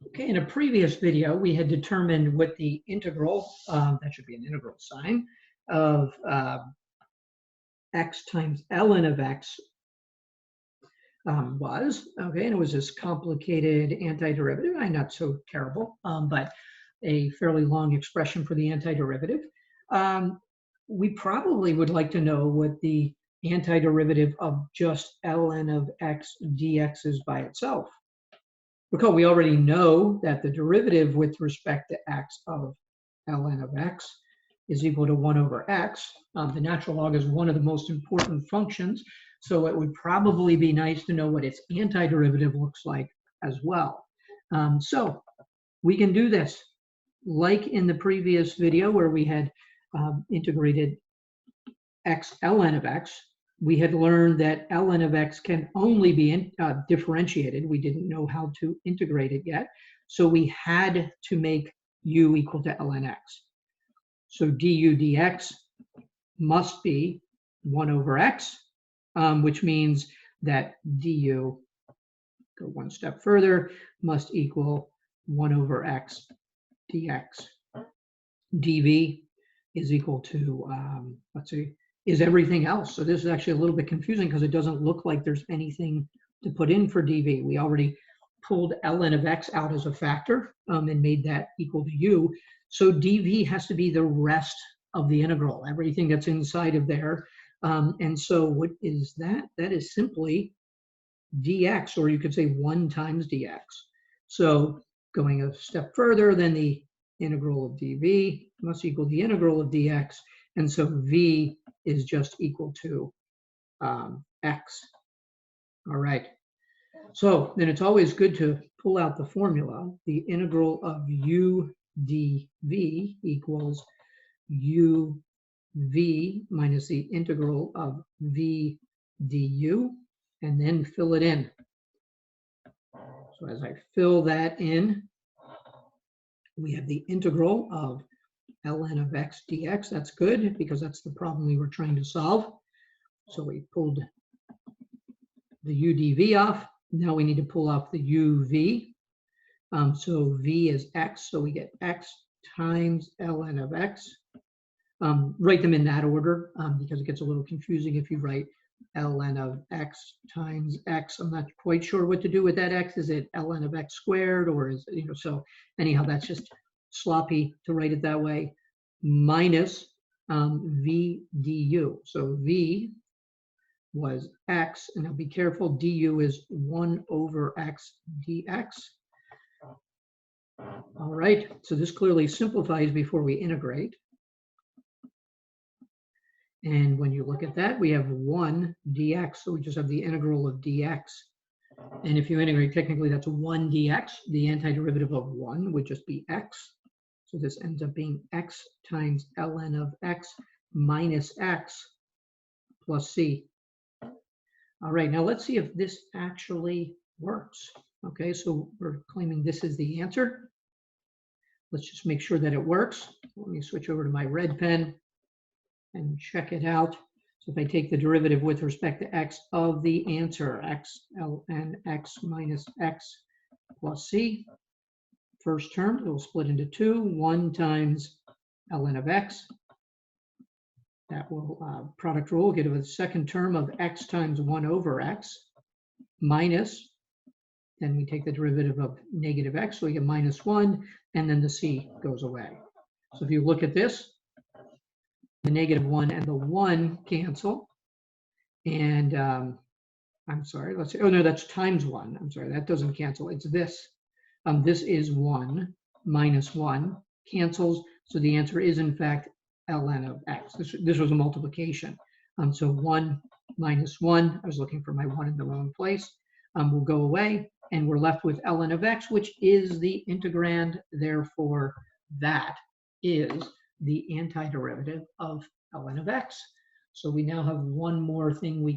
Okay, in a previous video, we had determined what the integral, that should be an integral sign, of x times ln of x was. Okay, and it was this complicated antiderivative, not so terrible, but a fairly long expression for the antiderivative. We probably would like to know what the antiderivative of just ln of x dx is by itself. Because we already know that the derivative with respect to x of ln of x is equal to 1 over x. The natural log is one of the most important functions, so it would probably be nice to know what its antiderivative looks like as well. So we can do this. Like in the previous video where we had integrated x ln of x, we had learned that ln of x can only be differentiated. We didn't know how to integrate it yet. So we had to make u equal to ln x. So du dx must be 1 over x, which means that du, go one step further, must equal 1 over x dx. dv is equal to, let's see, is everything else. So this is actually a little bit confusing because it doesn't look like there's anything to put in for dv. We already pulled ln of x out as a factor and made that equal to u. So dv has to be the rest of the integral, everything that's inside of there. And so what is that? That is simply dx, or you could say 1 times dx. So going a step further, then the integral of dv must equal the integral of dx. And so v is just equal to x. All right. So then it's always good to pull out the formula. The integral of u dv equals u v minus the integral of v du, and then fill it in. So as I fill that in, we have the integral of ln of x dx. That's good because that's the problem we were trying to solve. So we pulled the u dv off. Now we need to pull off the uv. So v is x, so we get x times ln of x. Write them in that order because it gets a little confusing if you write ln of x times x. I'm not quite sure what to do with that x. Is it ln of x squared, or is it, so anyhow, that's just sloppy to write it that way, minus v du. So v was x, and now be careful, du is 1 over x dx. All right, so this clearly simplifies before we integrate. And when you look at that, we have 1 dx, so we just have the integral of dx. And if you integrate, technically that's 1 dx. The antiderivative of 1 would just be x. So this ends up being x times ln of x minus x plus c. All right, now let's see if this actually works. Okay, so we're claiming this is the answer. Let's just make sure that it works. Let me switch over to my red pen and check it out. So if I take the derivative with respect to x of the answer, x ln x minus x plus c, first term, it will split into 2, 1 times ln of x. That will, product rule, get a second term of x times 1 over x minus, then we take the derivative of negative x, so we get minus 1, and then the c goes away. So if you look at this, the negative 1 and the 1 cancel. And I'm sorry, let's see, oh no, that's times 1. I'm sorry, that doesn't cancel, it's this. This is 1 minus 1, cancels, so the answer is in fact ln of x. This was a multiplication. So 1 minus 1, I was looking for my 1 in the wrong place, will go away, and we're left with ln of x, which is the integrand, therefore that is the antiderivative of ln of x. So we now have one more thing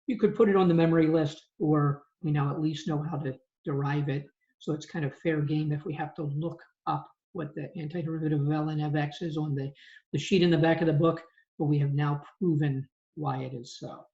you could put it on the memory list, or we now at least know how to derive it. So it's kind of fair game if we have to look up what the antiderivative of ln of x is on the sheet in the back of the book, but we have now proven why it is so.